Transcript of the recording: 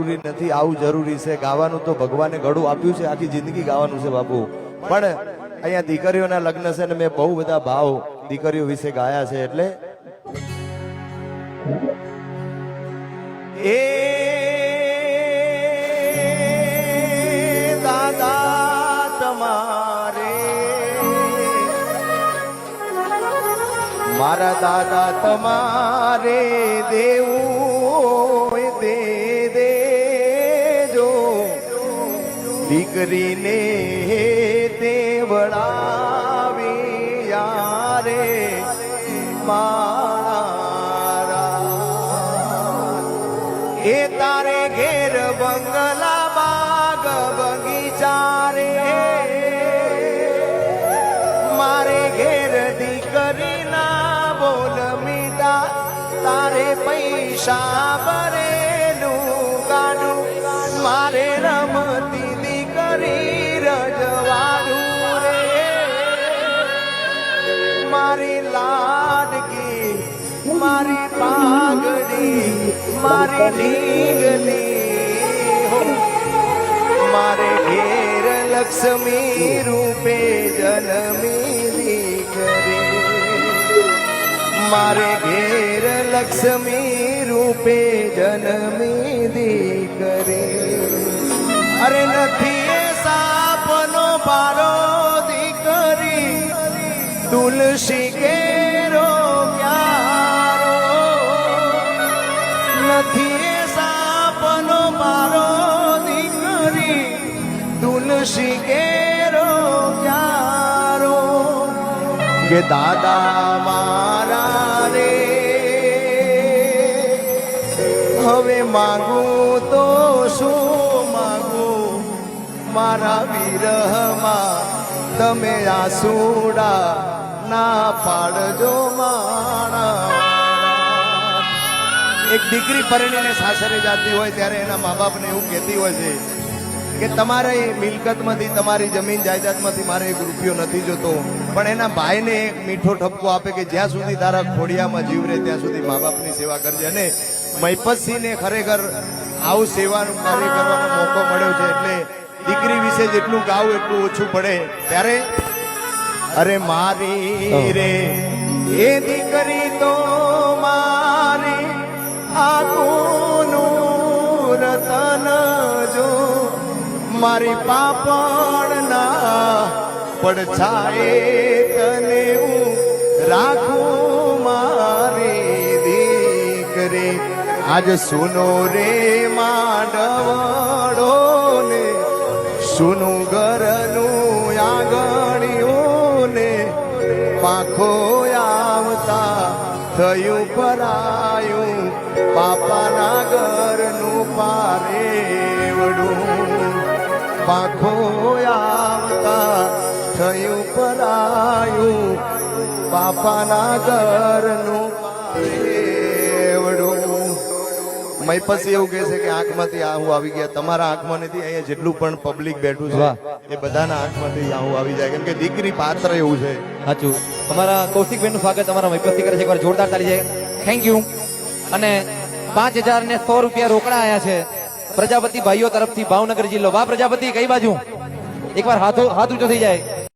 નથી, આવું જરૂરી છે. ગાવાનું તો ભગવાને ગળું આપ્યું છે, આખી જિંદગી ગાવાનું છે બાપુ. પણ અહીંયા દીકરીઓના લગ્ન છે ને મેં બહુ બધા ભાવ દીકરીઓ વિશે ગાયા છે. એટલે એ દાદા તમારે મારા દાદા તમારે દેવું દે દેજો દીકરીને તે વળાવી યારે મારા એ તારે ઘેર બંગલા બાગ બગીચા રે મારે ઘેર દીકરી ના બોલ મીઠા તારે પૈસા ભરેલું ગાડું મારે રમતી દીકરી રજવાડું રે મારી લાડકી મારી પાઘડી મારી ઢીંગલી મારે ઘેર લક્ષ્મી રૂપે જન્મી દીકરી મારે ઘેર લક્ષ્મી રૂપે જન્મી દીકરી અરે નથી એ સાપનો પારો દીકરી તુલસી કેરો ક્યારો નથી એ સાપનો પારો દીકરી તુલસી કેરો ક્યારો કે દાદા મારા રે હવે માગું તો શું માગું મારા વિરહમાં તમે આસુડા ના પાડજો મારા. એક દીકરી પરણીને સાસરે જાતી હોય ત્યારે એના મા બાપને એવું કહેતી હોય છે કે તમારી મિલકતમાંથી તમારી જમીન જાયદાદમાંથી મારે એક રૂપિયો નથી જોતો, પણ એના ભાઈને એક મીઠો ઠપકો આપે કે જ્યાં સુધી તારા ખોડિયામાં જીવ રહે ત્યાં સુધી મા બાપની સેવા કરજે. અને મહિપતસિંહને ખરેખર આવું સેવાનું કાર્ય કરવાનો મોકો મળ્યો છે. એટલે દીકરી વિશે જેટલું ગાવું એટલું ઓછું પડે. ત્યારે અરે મારી રે એ દીકરી તો મારી આખુનું રતન જો મારી પાપણના પડછાયે તને હું રાખું મારી દીકરી. આજ સુનો રે માંડવડો ને સુનું ઘરનું આંગણિયું ને પાંખો આવતા થયું પરાયું પાપાના ઘરનું પારેવડું પાંખો આવતા થયું પરાયું પાપાના ઘરનું પારેવડું. મહિપતસિંહ એવું કહે છે કે આંખમાંથી આહુ આવી ગયા. તમારા આંખમાં નથી, અહીંયા જેટલું પણ પબ્લિક બેઠું છે એ બધાના આંખમાંથી આહુ આવી જાય, કેમ કે દીકરી પાત્ર એવું છે. સાચું. તમારા કૌશિકબેન નું સ્વાગત તમારા મહિપતસિંહ કરે છે, એકવાર જોરદાર તાળી જાય. Thank you. અને 5000 ને 100 રૂપિયા રોકડા આયા છે પ્રજાપતિ ભાઈઓ તરફથી ભાવનગર જિલ્લો. વાહ પ્રજાપતિ, કઈ બાજુ? એકવાર હાથ ઊંચો થઈ જાય.